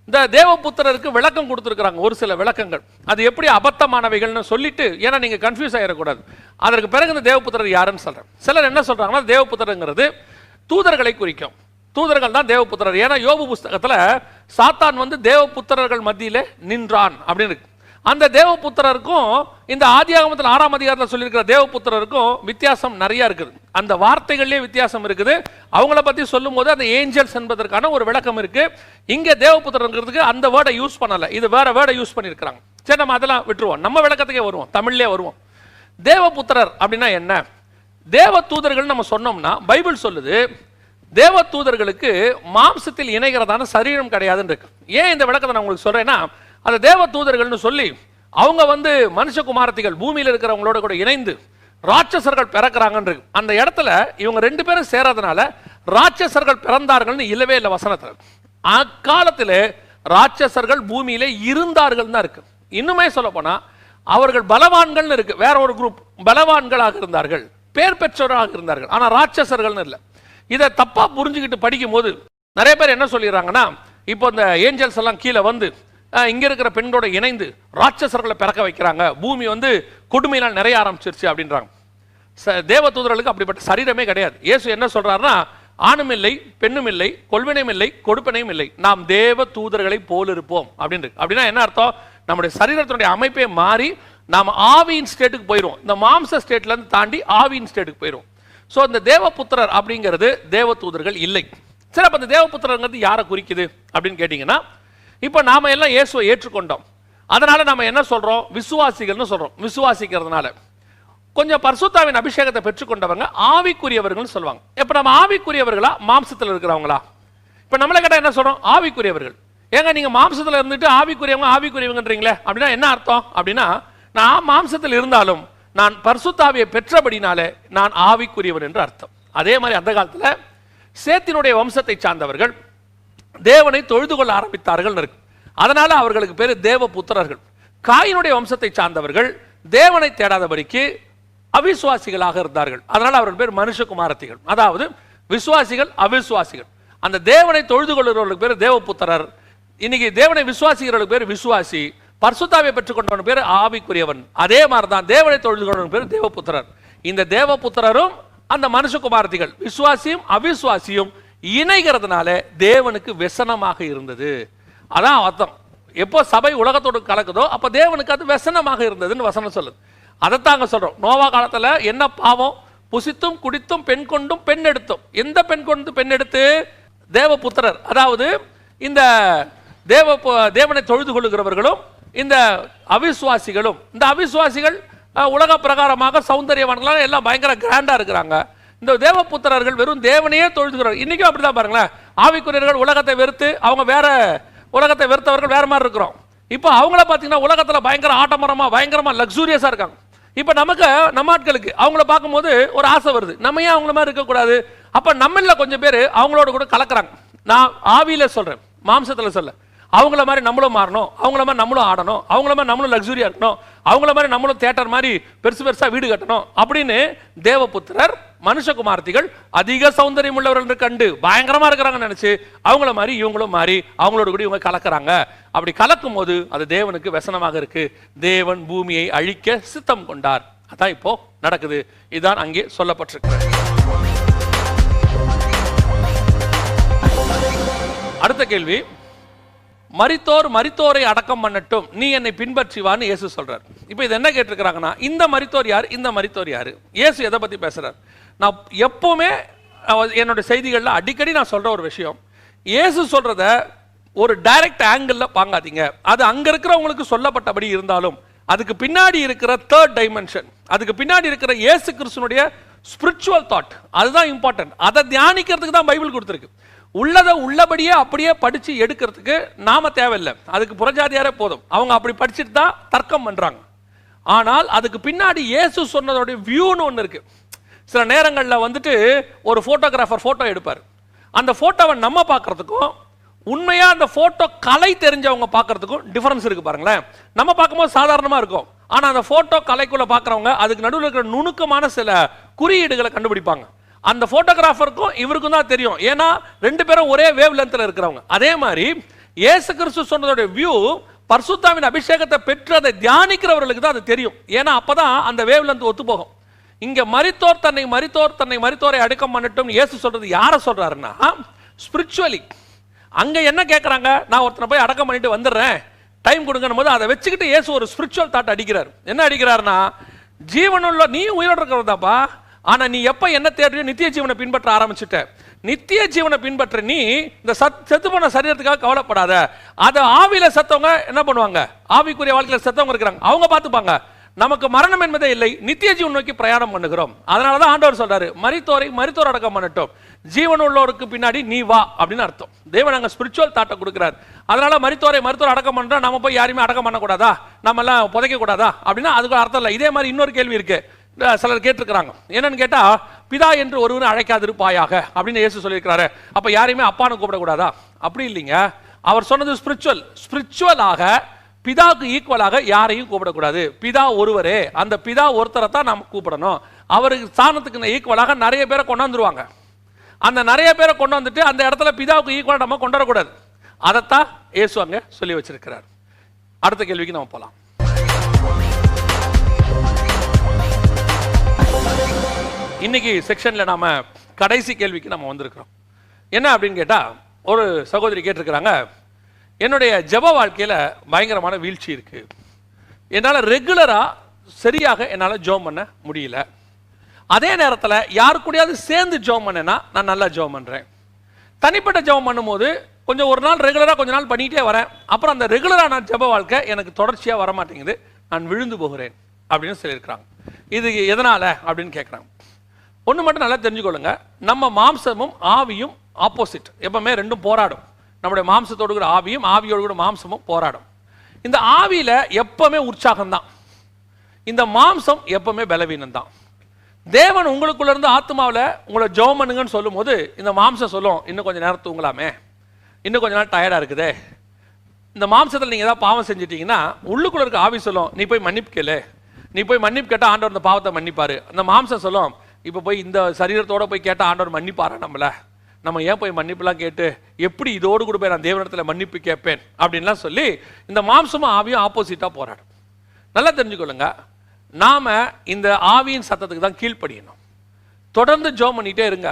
இந்த தேவபுத்திரருக்கு விளக்கம் கொடுத்துருக்காங்க, ஒரு சில விளக்கங்கள். அது எப்படி அபத்தமானவைகள்னு சொல்லிட்டு, ஏன்னா நீங்க கன்ஃபியூஸ் ஆகிடக்கூடாது. அதற்கு பிறகு இந்த தேவபுத்திரர் யாருன்னு சொல்றேன். சிலர் என்ன சொல்றாங்கன்னா, தேவபுத்திரங்கிறது தூதர்களை குறிக்கும். தூதர்கள் தான் தேவபுத்திரர். ஏன்னா யோபு புஸ்தகத்துல சாத்தான் தேவபுத்திரர்கள் மத்தியில நின்றான் அப்படின்னு இருக்கு. அந்த தேவபுத்திரருக்கும் இந்த ஆதியாகமத்தில் 6ஆம் அதிகாரத்தில் சொல்லியிருக்கிற தேவபுத்திரருக்கும் வித்தியாசம் நிறைய இருக்குது. அந்த வார்த்தைகள்லேயே வித்தியாசம் இருக்குது. அவங்கள பத்தி சொல்லும் போது அந்த ஏஞ்சல்ஸ் என்பதற்கான ஒரு விளக்கம் இருக்கு. இங்க தேவபுத்திரங்கிறதுக்கு அந்த வேர்டை யூஸ் பண்ணல, இது வேற வேர்டை யூஸ் பண்ணியிருக்கிறாங்க. சரி, நம்ம அதெல்லாம் விட்டுருவோம், நம்ம விளக்கத்துக்கே வருவோம், தமிழ்லேயே வருவோம். தேவபுத்திரர் அப்படின்னா என்ன? தேவ தூதர்கள் நம்ம சொன்னோம்னா பைபிள் சொல்லுது, தேவ தூதர்களுக்கு மாம்சத்தில் இணைகிறதான சரீரம் கிடையாதுன்னு இருக்கு. ஏன் இந்த விளக்கத்தை நான் உங்களுக்கு சொல்றேன்னா, அந்த தேவ தூதர்கள்னு சொல்லி அவங்க மனுஷகுமாரத்திகள் பூமியில் இருக்கிறவங்களோட கூட இணைந்து ராட்சசர்கள் பிறக்கிறாங்கன்னு இருக்கு. அந்த இடத்துல இவங்க 2 பேரும் சேராதனால ராட்சசர்கள் பிறந்தார்கள்னு இல்லவே இல்லை வசனத்தில். அக்காலத்தில் ராட்சசர்கள் பூமியிலே இருந்தார்கள் தான் இருக்கு. இன்னுமே சொல்ல போனா அவர்கள் பலவான்கள்னு இருக்கு. வேற ஒரு குரூப் பலவான்களாக இருந்தார்கள், பேர் பெற்றவர்களாக இருந்தார்கள். ஆனா ராட்சசர்கள்னு இல்லை. இதை தப்பா புரிஞ்சுக்கிட்டு படிக்கும் போது நிறைய பேர் என்ன சொல்லிடுறாங்கன்னா, இப்போ இந்த ஏஞ்சல்ஸ் எல்லாம் கீழே இங்க இருக்கிற பெண்களோட இணைந்து ராட்சசர்களை பிறக்க வைக்கிறாங்க, பூமி கொடுமையினால் நிறைய ஆரம்பிச்சிருச்சு அப்படின்றாங்க. தேவ தூதர்களுக்கு அப்படிப்பட்ட சரீரமே கிடையாது. இயேசு என்ன சொல்றாருன்னா, ஆணும் இல்லை பெண்ணும் இல்லை கொள்வினையும் இல்லை கொடுப்பனையும் இல்லை, நாம் தேவ தூதர்களை போல் இருப்போம் அப்படின்னு. அப்படின்னா என்ன அர்த்தம்? நம்முடைய சரீரத்தினுடைய அமைப்பே மாறி நாம் ஆவியின் ஸ்டேட்டுக்கு போயிடுவோம். இந்த மாம்ச ஸ்டேட்ல இருந்து தாண்டி ஆவியின் ஸ்டேட்டுக்கு போயிடுவோம். ஸோ இந்த தேவபுத்திரர் அப்படிங்கிறது தேவதூதர்கள் இல்லை. சரி, அப்போ இந்த தேவபுத்திரங்கிறது யாரை குறிக்குது அப்படின்னு கேட்டிங்கன்னா, இப்போ நாம் எல்லாம் இயேசுவை ஏற்றுக்கொண்டோம், அதனால் நம்ம என்ன சொல்கிறோம்? விசுவாசிகள்னு சொல்கிறோம். விசுவாசிக்கிறதுனால கொஞ்சம் பரிசுத்தாவின் அபிஷேகத்தை பெற்றுக்கொண்டவங்க ஆவிக்குரியவர்கள் சொல்லுவாங்க. இப்போ நம்ம ஆவிக்குரியவர்களா மாம்சத்தில் இருக்கிறவங்களா? இப்போ நம்மளை கேட்டால் என்ன சொல்கிறோம்? ஆவிக்குரியவர்கள். ஏங்க நீங்கள் மாம்சத்தில் இருந்துட்டு ஆவிக்குரியவங்கன்றீங்களே, அப்படின்னா என்ன அர்த்தம்? அப்படின்னா நான் மாம்சத்தில் இருந்தாலும் நான் பரிசுத்தாவியை பெற்றபடினாலே நான் ஆவிக்குரியவன் என்று அர்த்தம். அதே மாதிரி அந்த காலத்தில் சேத்தினுடைய வம்சத்தை சார்ந்தவர்கள் தேவனை தொழுது கொள்ள ஆரம்பித்தார்கள் இருக்கு. அதனால அவர்களுக்கு பேர் தேவபுத்திரர்கள். காயினுடைய வம்சத்தை சார்ந்தவர்கள் தேவனை தேடாதபடிக்கு அவிசுவாசிகளாக இருந்தார்கள். அதனால அவர்கள் பேர் மனுஷகுமாரத்திகள். அதாவது விசுவாசிகள் அவிசுவாசிகள். அந்த தேவனை தொழுது கொள்கிறவர்களுக்கு பேர் தேவபுத்திரர். இன்னைக்கு தேவனை விசுவாசிக்கிறவர்களுக்கு பேர் விசுவாசி, பரிசுத்தாவியை பெற்றுக்கொண்டவன் பேர் ஆவிக்குரியவன். அதே மாதிரி தான் தேவனை தொழுது கொண்டவன் பேர் தேவபுத்திரர். இந்த தேவபுத்திரரும் அந்த மனுஷகுமாரத்திகள் விசுவாசியும் அவிசுவாசியும் இணைகிறதுனால தேவனுக்கு வெசனமாக இருந்தது. அதான் அர்த்தம். எப்போ சபை உலகத்தோடு கலக்குதோ அப்போ தேவனுக்கு அது வெசனமாக இருந்ததுன்னு வசனம் சொல்லுது. அதைத்தாங்க சொல்றோம். நோவா காலத்தில் என்ன பாவம்? புசித்தும் குடித்தும் பெண் கொண்டும் பெண் எடுத்தும். எந்த பெண் கொண்டு பெண் எடுத்து? தேவபுத்திரர். அதாவது இந்த தேவனை தொழுது கொள்ளுகிறவர்களும் இந்த அவிசுவாசிகளும். இந்த அவிசுவாசிகள் உலக பிரகாரமாக சௌந்தரியவான்களாக எல்லாம் பயங்கர கிராண்டா இருக்கிறாங்க. இந்த தேவபுத்திரர்கள் வெறும் தேவனையே தொழுதுகிறார்கள். இன்னைக்கும் அப்படிதான் பாருங்களேன். ஆவிக்குரியர்கள் உலகத்தை வெறுத்து அவங்க வேற, உலகத்தை வெறுத்தவர்கள் வேற மாதிரி இருக்கிறோம். இப்போ அவங்கள பார்த்தீங்கன்னா உலகத்தில் பயங்கர ஆடம்பரமா பயங்கரமா லக்ஸூரியஸா இருக்காங்க. இப்போ நமக்கு நம்ம ஆட்களுக்கு அவங்கள பார்க்கும்போது ஒரு ஆசை வருது, நம்ம ஏன் அவங்கள மாதிரி இருக்கக்கூடாது? அப்போ நம்மள கொஞ்சம் பேர் அவங்களோட கூட கலக்கிறாங்க. நான் ஆவியில சொல்றேன், மாம்சத்தில் சொல்ல. அவங்கள மாதிரி நம்மளும் மாறணும், அவங்கள மாதிரி நம்மளும் ஆடணும், அவங்கள மாதிரி நம்மளும் லக்ஸூரியா இருக்கணும், அவங்கள மாதிரி நம்மளும் தியேட்டர் மாதிரி பெருசு பெருசா வீடு கட்டணும் அப்படின்னு தேவபுத்திரர் மனுஷகுமார்த்திகள் அதிக சௌந்தரியம் உள்ளவர்கள் கண்டு பயங்கரமா இருக்கிறாங்கன்னு நினைச்சு அவங்கள மாதிரி இவங்களும் மாறி அவங்களோட கூட இவங்க கலக்கிறாங்க. அப்படி கலக்கும் போது அது தேவனுக்கு வெசனமாக இருக்கு. தேவன் பூமியை அழிக்க சித்தம் கொண்டார். அதான் இப்போ நடக்குது. இதுதான் அங்கே சொல்லப்பட்டிருக்கு. அடுத்த கேள்வி, மரித்தோரை அடக்கம் பண்ணட்டும், நீ என்னை பின்பற்றிவான்னு இயேசு சொல்றார். இப்போ இது என்ன கேட்டிருக்கிறாங்கன்னா, இந்த மரித்தோர் யார்? இந்த மரித்தோர் யாரு? இயேசு எதை பத்தி பேசுறார்? நான் எப்பவுமே என்னோட செய்திகளில் அடிக்கடி நான் சொல்ற ஒரு விஷயம், இயேசு சொல்றத ஒரு டைரக்ட் ஆங்கிள் பாங்காதீங்க. அது அங்க இருக்கிறவங்களுக்கு சொல்லப்பட்டபடி இருந்தாலும் அதுக்கு பின்னாடி இருக்கிற தேர்ட் டைமென்ஷன், அதுக்கு பின்னாடி இருக்கிற இயேசு கிறிஸ்துனுடைய ஸ்பிரிச்சுவல் தாட், அதுதான் இம்பார்ட்டன்ட். அதை தியானிக்கிறதுக்கு தான் பைபிள் கொடுத்துருக்கு. உள்ளதை உள்ளபடியே அப்படியே படிச்சு எடுக்கிறதுக்கு நாம தேவையில்லை, அதுக்கு புறஜாதியாரே போதும். அவங்க அப்படி படிச்சுட்டு தான் தர்க்கம் பண்றாங்க. ஆனால் அதுக்கு பின்னாடி இயேசு சொன்னதோட வியூன்னு ஒன்று இருக்கு. சில நேரங்களில் வந்துட்டு ஒரு போட்டோகிராஃபர் போட்டோ எடுப்பார். அந்த போட்டோவை நம்ம பார்க்கறதுக்கும் உண்மையா அந்த போட்டோ கலை தெரிஞ்சவங்க பார்க்கறதுக்கும் டிஃபரன்ஸ் இருக்கு பாருங்களேன். நம்ம பார்க்கும்போது சாதாரணமா இருக்கும், ஆனா அந்த போட்டோ கலைக்குள்ள பார்க்கறவங்க அதுக்கு நடுவில் இருக்கிற நுணுக்கமான சில குறியீடுகளை கண்டுபிடிப்பாங்க. அந்த போட்டோகிராஃபருக்கும் இவருக்கும் தான் தெரியும், ஏன்னா ரெண்டு பேரும் ஒரே வேவ் லென்த்ல இருக்கிறவங்க. அதே மாதிரி இயேசு கிறிஸ்து சொன்னதோட வியூ பரிசுத்தாவின் அபிஷேகத்தை பெற்று அதை தியானிக்கிறவர்களுக்கு தான் அது தெரியும். ஏன்னா அப்பதான் அந்த வேவ் லென்த் ஒத்து போகும். இங்க மரித்தோரை அடக்கம் பண்ணட்டும் இயேசு சொல்றது யாரை சொல்றாருன்னா ஸ்பிரிச்சுவலி. அங்க என்ன கேட்கறாங்க, நான் ஒருத்தனை போய் அடக்கம் பண்ணிட்டு வந்துடுறேன், டைம் கொடுங்கன்னு போது அதை வச்சுக்கிட்டு இயேசு ஒரு ஸ்பிரிச்சுவல் தாட் அடிக்கிறார். என்ன அடிக்கிறாருன்னா, ஜீவனுள்ள நீ உயிரோடு இருக்கிறதாப்பா, ஆனா நீ எப்ப என்ன தேடுறியோ நித்திய ஜீவனை பின்பற்ற ஆரம்பிச்சுட்ட. நித்திய ஜீவனை பின்பற்ற நீ இந்த செத்து போன சரீரத்துக்காக கவலைப்படாத. அதை ஆவியில செத்தவங்க என்ன பண்ணுவாங்க, ஆவிக்குரிய வாழ்க்கையில செத்தவங்க இருக்கிறாங்க, அவங்க பார்த்துப்பாங்க. நமக்கு மரணம் என்பதே இல்லை, நித்திய ஜீவன் நோக்கி பிரயாணம் பண்ணுகிறோம். அதனாலதான் ஆண்டவர் சொல்றாரு, மரித்தோர் அடக்கம் பண்ணட்டும், ஜீவன் உள்ளோருக்கு பின்னாடி நீ வா அப்படின்னு அர்த்தம். தேவன் அங்க ஸ்பிரிச்சுவல் தாட்டை கொடுக்கிறார். அதனால மரித்தோர் அடக்கம் பண்றா, நம்ம போய் யாரையுமே அடக்கம் பண்ணக்கூடாதா, நம்ம எல்லாம் புதைக்க கூடாதா அப்படின்னா அதுக்கு அர்த்தம் இல்லை. இதே மாதிரி இன்னொரு கேள்வி இருக்கு, சிலர் கேட்டிருக்கிறாங்க. என்னன்னு கேட்டா, பிதா என்று ஒருவரும் அழைக்காதிருப்பாயாக அப்படின்னு இயேசு சொல்லியிருக்கிறாரு. அப்ப யாரையுமே அப்பான்னு கூப்பிடக்கூடாதா? அப்படி இல்லைங்க. அவர் சொன்னது ஸ்பிரிச்சுவலாக பிதாவுக்கு ஈக்குவலாக யாரையும் கூப்பிடக்கூடாது. பிதா ஒருவரே, அந்த பிதா ஒருத்தரை தான் நாம் கூப்பிடணும். அவருக்கு ஸ்தானத்துக்கு ஈக்குவலாக நிறைய பேரை கொண்டாந்துருவாங்க. அந்த நிறைய பேரை கொண்டு வந்துட்டு அந்த இடத்துல பிதாவுக்கு ஈக்குவலாக நம்ம கொண்டு வரக்கூடாது. அதைத்தான் இயேசு அங்க சொல்லி வச்சிருக்கிறார். அடுத்த கேள்விக்கு நம்ம போலாம். இன்னைக்கு செக்ஷன்ல நாம கடைசி கேள்விக்கு நம்ம வந்திருக்கிறோம். என்ன அப்படின்னு கேட்டா, ஒரு சகோதரி கேட்டிருக்கிறாங்க, என்னுடைய ஜெப வாழ்க்கையில பயங்கரமான வீழ்ச்சி இருக்கு, என்னால் ரெகுலரா சரியாக என்னால் ஜெபம் பண்ண முடியல. அதே நேரத்தில் யாரு கூடயாவது சேர்ந்து ஜெபம் பண்ணேன்னா நான் நல்லா ஜெபம் பண்ணுறேன். தனிப்பட்ட ஜெபம் பண்ணும்போது கொஞ்சம் ஒரு நாள் ரெகுலராக கொஞ்ச நாள் பண்ணிகிட்டே வரேன். அப்புறம் அந்த ரெகுலரான ஜெப வாழ்க்கை எனக்கு தொடர்ச்சியாக வர மாட்டேங்குது, நான் விழுந்து போகிறேன் அப்படின்னு சொல்லியிருக்கிறாங்க. இது எதனால் அப்படின்னு கேட்குறாங்க. ஒன்று மட்டும் நல்லா தெரிஞ்சுக்கொள்ளுங்க, நம்ம மாம்சமும் ஆவியும் ஆப்போசிட். எப்பவுமே ரெண்டும் போராடும். நம்முடைய மாம்சத்தோடு கூட ஆவியும், ஆவியோடு கூட மாம்சமும் போராடும். இந்த ஆவியில் எப்பவுமே உற்சாகம் தான், இந்த மாம்சம் எப்பவுமே பலவீனம் தான். தேவன் உங்களுக்குள்ள இருந்து ஆத்மாவில் உங்களை ஜெபம் பண்ணுங்கன்னு சொல்லும் போது இந்த மாம்சம் சொல்லும், இன்னும் கொஞ்சம் நேரம் தூங்கலாமே, இன்னும் கொஞ்ச நாள் டயர்டாக இருக்குதே. இந்த மாம்சத்தில் நீங்கள் ஏதாவது பாவம் செஞ்சிட்டிங்கன்னா உள்ளுக்குள்ள இருக்க ஆவி சொல்லும், நீ போய் மன்னிப்பு கேளு, நீ போய் மன்னிப்பு கேட்டால் ஆண்டவர் இந்த பாவத்தை மன்னிப்பார். அந்த மாம்சம் சொல்லும், இப்போ போய் இந்த சரீரத்தோடு போய் கேட்டால் ஆண்டவர் மன்னிப்பாரா நம்மளை, நம்ம ஏன் போய் மன்னிப்புலாம் கேட்டு எப்படி இதோடு கூட போய் நான் தேவனிடத்தில் மன்னிப்பு கேட்பேன் அப்படின்லாம் சொல்லி இந்த மாம்சமும் ஆவியும் ஆப்போசிட்டாக போராடும். நல்லா தெரிஞ்சுக்கொள்ளுங்க, நாம் இந்த ஆவியின் சத்தத்துக்கு தான் கீழ்ப்படியணும். தொடர்ந்து ஜெபம் பண்ணிகிட்டே இருங்க.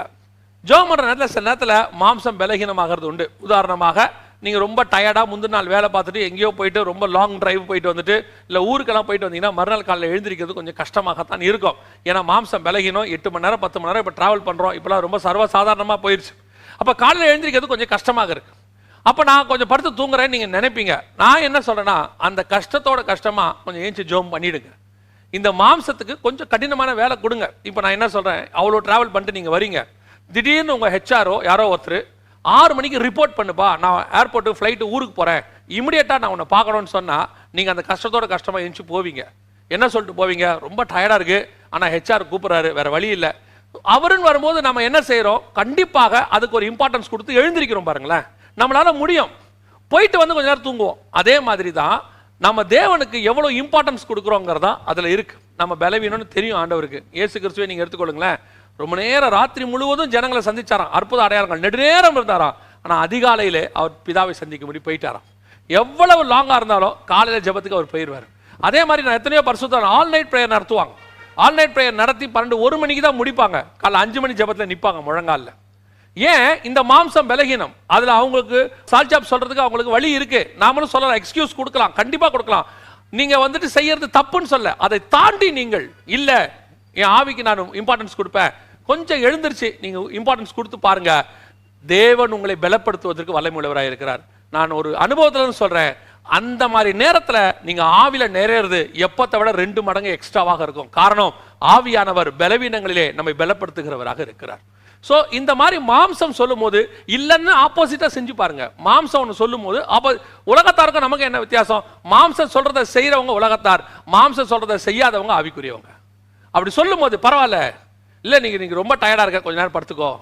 ஜெபம் பண்ணுற நேரத்தில் சில நேரத்தில் மாம்சம் பலகீனமாகிறது உண்டு. உதாரணமாக நீங்கள் ரொம்ப டயர்டாக முந்தின நாள் வேலை பார்த்துட்டு எங்கேயோ போயிட்டு ரொம்ப லாங் டிரைவ் போயிட்டு வந்துட்டு இல்லை ஊருக்கெல்லாம் போயிட்டு வந்தீங்கன்னா மறுநாள் காலையில் எழுந்திரிக்கிறது கொஞ்சம் கஷ்டமாகத்தான் இருக்கும். ஏன்னா மாம்சம் பலகீனம். 8 மணி நேரம் 10 மணி நேரம் இப்போ ட்ராவல் பண்ணுறோம், இப்போலாம் ரொம்ப சர்வசாதாரணமாக போயிடுச்சு. அப்போ காலையில் எழுந்திரிக்கிறது கொஞ்சம் கஷ்டமாக இருக்குது. அப்போ நான் கொஞ்சம் படுத்து தூங்குறேன்னு நீங்கள் நினைப்பீங்க. நான் என்ன சொல்கிறேன்னா, அந்த கஷ்டத்தோட கஷ்டமாக கொஞ்சம் ஏஞ்சி ஜெபம் பண்ணிவிடுங்க. இந்த மாம்சத்துக்கு கொஞ்சம் கடினமான வேலை கொடுங்க. இப்போ நான் என்ன சொல்கிறேன், அவ்வளோ ட்ராவல் பண்ணிட்டு நீங்கள் வரீங்க, திடீர்னு உங்கள் ஹெச்ஆரோ யாரோ ஒருத்தர் 6 மணிக்கு ரிப்போர்ட் பண்ணுப்பா, நான் ஏர்போர்ட்டு ஃப்ளைட்டு ஊருக்கு போகிறேன், இமிடியேட்டாக நான் உன்னை பார்க்கணும்னு சொன்னால் நீங்கள் அந்த கஷ்டத்தோட கஷ்டமாக எழுந்துச்சு போவீங்க. என்ன சொல்லிட்டு போவீங்க, ரொம்ப டயர்டாக இருக்குது, ஆனால் ஹெச்ஆர் கூப்பிட்றாரு, வேறு வழி இல்லை. அவருன்னு வரும்போது நம்ம என்ன செய்கிறோம், கண்டிப்பாக அதுக்கு ஒரு இம்பார்ட்டன்ஸ் கொடுத்து எழுந்திருக்கிறோம். பாருங்களேன், நம்மளால் முடியும். போயிட்டு வந்து கொஞ்ச நேரம் தூங்குவோம். அதே மாதிரி தான் நம்ம தேவனுக்கு எவ்வளோ இம்பார்ட்டன்ஸ் கொடுக்குறோங்கிறதா அதில் இருக்குது. நம்ம பலவீனம்னு தெரியும் ஆண்டவருக்கு. இயேசு கிறிஸ்துவை நீங்கள் எடுத்துக்கொள்ளுங்களேன், ரொம்ப நேரம் ராத்திரி முழுவதும் ஜனங்களை சந்திச்சாராம், அற்புத அடையாளங்கள் நெடுநேரம் இருந்தாராம். ஆனால் அதிகாலையில் அவர் பிதாவை சந்திக்க முடியும் போயிட்டாராம். எவ்வளவு லாங்காக இருந்தாலும் காலையில் ஜெபத்துக்கு அவர் போயிடுவார். அதே மாதிரி நான் எத்தனையோ பரிசுத்தர் ஆல் நைட் ப்ரேயர் நடத்துவாங்க. ஆல் நைட் ப்ரேயர் நடத்தி 12-1 மணிக்கு தான் முடிப்பாங்க. காலைல 5 மணி ஜெபத்தில் நிற்பாங்க முழங்காலில். ஏன், இந்த மாம்சம் பலகீனம். அதில் அவங்களுக்கு சால்ஜாப் சொல்றதுக்கு அவங்களுக்கு வழி இருக்கு. நாமளும் சொல்லலாம், எக்ஸ்கியூஸ் கொடுக்கலாம், கண்டிப்பாக கொடுக்கலாம். நீங்க வந்துட்டு செய்யறது தப்புன்னு சொல்ல, அதை தாண்டி நீங்கள் இல்லை என் ஆவிக்கு நான் இம்பார்ட்டன்ஸ் கொடுப்பேன், கொஞ்சம் எழுந்திருச்சு நீங்க இம்பார்ட்டன்ஸ் கொடுத்து பாருங்க, தேவன் உங்களை பலப்படுத்துவதற்கு வல்லமையுள்ளவராக இருக்கிறார். நான் ஒரு அனுபவத்துல சொல்றேன், அந்த மாதிரி நேரத்தில் நீங்க ஆவில நிறையிறது எப்பத்தை விட 2 மடங்கு எக்ஸ்ட்ராவாக இருக்கும். காரணம், ஆவியானவர் பலவீனங்களிலே நம்மை பலப்படுத்துகிறவராக இருக்கிறார். ஸோ இந்த மாதிரி மாம்சம் சொல்லும் போது இல்லைன்னு ஆப்போசிட்டா செஞ்சு பாருங்க. மாம்சம் ஒன்று சொல்லும் போது உலகத்தாருக்கும் நமக்கு என்ன வித்தியாசம், மாம்சம் சொல்றதை செய்யறவங்க உலகத்தார், மாம்சம் சொல்றதை செய்யாதவங்க ஆவிக்குரியவங்க. அப்படி சொல்லும் போது பரவாயில்ல, இல்லை நீங்க ரொம்ப டயர்டா இருக்க, கொஞ்ச நேரம் படுத்துக்கோ,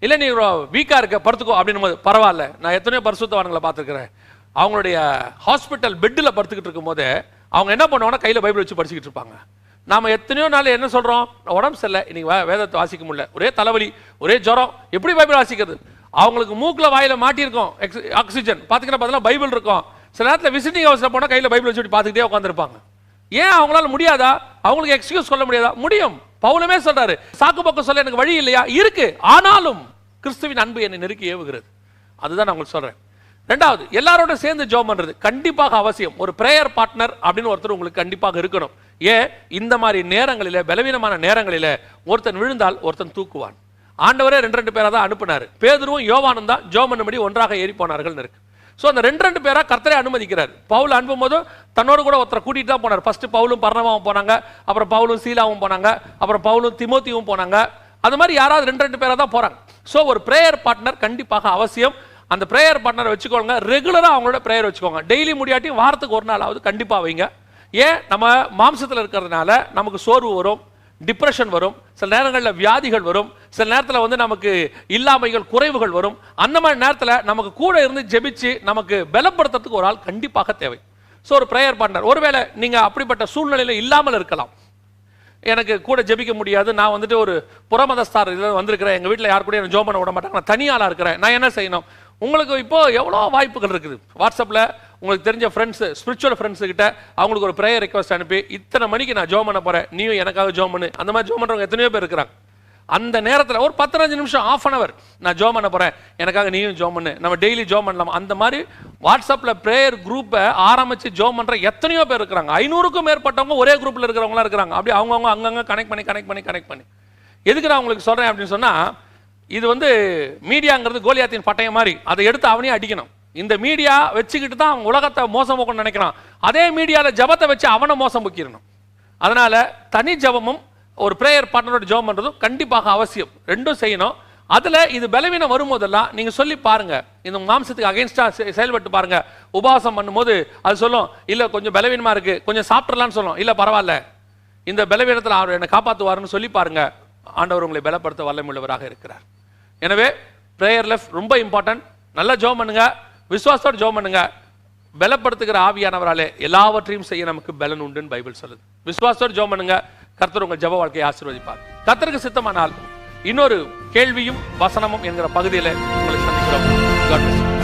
இல்லை நீ வீக்கா இருக்க படுத்துக்கோ அப்படின்னும் போது பரவாயில்ல. நான் எத்தனையோ பரிசுத்தவான்களை பார்த்துருக்கிறேன், அவங்களுடைய ஹாஸ்பிட்டல் பெட்டில் படுத்துக்கிட்டு இருக்கும் போது அவங்க என்ன பண்ணுவாங்கன்னா கையில் பைபிள் வச்சு படிச்சுக்கிட்டு இருப்பாங்க. நாம எத்தனையோ நாள் என்ன சொல்றோம், உடம்பு சரியில்லை, இன்னைக்கு வேதத்தை வாசிக்க முடியல, ஒரே தலைவலி, ஒரே ஜுரம், எப்படி பைபிள் வாசிக்கிறது? அவங்களுக்கு மூக்கில் வாயில மாட்டியிருக்கோம் ஆக்சிஜன், பார்த்தீங்கன்னா பைபிள் இருக்கும். சில நேரத்தில் விசிட்டிங் ஹவுஸில் போனால் கையில் பைபிள் வச்சுட்டு பார்த்துக்கிட்டே உட்காந்துருப்பாங்க. ஏன் அவங்களால முடியாதா? அவங்களுக்கு எக்ஸ்கியூஸ் சொல்ல முடியாதா? முடியும். பவுலுமே சொல்றாரு, சாக்கு பக்கம் சொல்ல எனக்கு வழி இல்லையா? இருக்கு. ஆனாலும் கிறிஸ்துவின் அன்பு என்னை நெருக்கி ஏவுகிறது. அதுதான் நான் உங்களுக்கு சொல்றேன். ரெண்டாவது, எல்லாரோட சேர்ந்து ஜெபம் பண்றது கண்டிப்பாக அவசியம். ஒரு பிரேயர் பார்ட்னர் அப்படின்னு ஒருத்தர் உங்களுக்கு கண்டிப்பாக இருக்கணும். ஏன், இந்த மாதிரி நேரங்களில, பலவீனமான நேரங்களில ஒருத்தன் விழுந்தால் ஒருத்தன் தூக்குவான். ஆண்டவரே 2 பேரா தான் அனுப்பினார். பேதுருவும் யோவானும் தான் ஜெபம் பண்ணும்படி ஒன்றாக ஏறி போனார்கள் இருக்கு. ஸோ அந்த 2 பேரா கர்த்தரே அனுமதிக்கிறார். பவுல் அனுப்பும் போது தன்னோடு கூட ஒருத்தரை கூட்டிட்டு தான் போனார். ஃபர்ஸ்ட் பவுலும் பர்னபாவும் போனாங்க, அப்புறம் பவுலும் சீலாவும் போனாங்க, அப்புறம் பவுலும் திமோத்தியும் போனாங்க. அது மாதிரி யாராவது 2 பேரா தான் போறாங்க. ஸோ ஒரு பிரேயர் பார்ட்னர் கண்டிப்பாக அவசியம். அந்த பிரேயர் பார்ட்னர் வச்சுக்கோங்க, ரெகுலரா அவங்களோட பிரேயர் வச்சுக்கோங்க. டெய்லி முடியாட்டி வாரத்துக்கு ஒரு நாளாவது கண்டிப்பா வைங்க. ஏன், நம்ம மாம்சத்தில் இருக்கிறதுனால நமக்கு சோர்வு வரும், டிப்ரெஷன் வரும், சில நேரங்களில் வியாதிகள் வரும், சில நேரத்தில் நமக்கு இல்லாமைகள், குறைவுகள் வரும். அந்த மாதிரி நேரத்தில் நமக்கு கூட இருந்து ஜெபிச்சு நமக்கு பலப்படுத்துறதுக்கு ஒரு ஆள் கண்டிப்பாக தேவை. ஸோ ஒரு பிரேயர் பார்ட்னர். ஒருவேளை நீங்க அப்படிப்பட்ட சூழ்நிலையில் இல்லாமல் இருக்கலாம், எனக்கு கூட ஜெபிக்க முடியாது, நான் ஒரு புறமதஸ்தார் இதில் வந்திருக்கிறேன், எங்கள் வீட்டில் யார் கூட எனக்கு ஜெபம் பண்ண விட மாட்டாங்க, நான் தனியாளாக இருக்கிறேன், நான் என்ன செய்யணும்? உங்களுக்கு இப்போ எவ்வளோ வாய்ப்புகள் இருக்குது. வாட்ஸ்அப்பில் உங்களுக்கு தெரிஞ்ச ஃப்ரெண்ட்ஸ், ஸ்பிரிச்சுவல் ஃப்ரெண்ட்ஸ் கிட்ட அவங்களுக்கு ஒரு ப்ரேயர் ரெக்வஸ்ட் அனுப்பி, இத்தனை மணிக்கு நான் ஜெபம் பண்ண போறேன், நீயும் எனக்காக ஜெபம் பண்ணு. அந்த மாதிரி ஜெபம் பண்றவங்க எத்தனையோ பேர் இருக்கிறாங்க. அந்த நேரத்தில் ஒரு 10-15 நிமிஷம், ½ அன் அவர் நான் ஜெபம் பண்ண போறேன், எனக்காக நீயும் ஜெபம் பண்ணு, நம்ம டெய்லி ஜெபம் பண்ணலாம். அந்த மாதிரி வாட்ஸ்அப்பில் ப்ரேயர் குரூப்பை ஆரம்பிச்சு ஜெபம் பண்ற எத்தனையோ பேர் இருக்கிறாங்க. 500க்கும் மேற்பட்டவங்க ஒரே குரூப்ல இருக்கிறவங்களா இருக்கிறாங்க. அப்படி அவங்கவுங்க அங்கங்க கனெக்ட் பண்ணி எதுக்கு நான் உங்களுக்கு சொல்றேன் அப்படின்னு சொன்னா, இது வந்து மீடியாங்கிறது கோலியாத்தின் பட்டயம் மாதிரி, அதை எடுத்து அவனே அடிக்கணும். இந்த மீடியா வச்சுக்கிட்டு தான் அவன் உலகத்தை மோசம் போக்கணும்னு நினைக்கிறான். அதே மீடியாவில் ஜபத்தை வச்சு அவனை மோசம் போக்கிடணும். அதனால தனி ஜபமும் ஒரு பிரேயர் பார்ட்னரோட ஜபம் பண்றதும் கண்டிப்பாக அவசியம். ரெண்டும் செய்யணும். அதுல இது பலவீனம் வரும்போதெல்லாம் நீங்க சொல்லி பாருங்க, இந்த மாம்சத்துக்கு அகைன்ஸ்டா செயல்பட்டு பாருங்க. உபவாசம் பண்ணும்போது அது சொல்லும், இல்ல கொஞ்சம் பலவீனமா இருக்கு, கொஞ்சம் சாப்பிடலாம்னு சொல்லும். இல்ல பரவாயில்ல, இந்த பலவீனத்தில் அவர் என்னை காப்பாற்றுவாருன்னு சொல்லி பாருங்க. ஆண்டவர் உங்களை பலப்படுத்த வல்லமையுள்ளவராக இருக்கிறார். எனவே பிரேயர் லைஃப் ரொம்ப இம்பார்ட்டன்ட். நல்லா ஜெபம் பண்ணுங்க, விசுவாசத்தோடு ஜெபம் பண்ணுங்க. பலப்படுத்துகிற ஆவியானவராலே எல்லாவற்றையும் செய்ய நமக்கு பலன் உண்டுன்னு பைபிள் சொல்லுது. விசுவாசத்தோடு ஜெபம் பண்ணுங்க. கர்த்தர் உங்கள் ஜெப வாழ்க்கையை ஆசீர்வதிப்பார். கர்த்தருக்கு சித்தமானால் இன்னொரு கேள்வியும் வசனமும் என்கிற பகுதியில் உங்களை சந்திக்கிறோம். God bless you.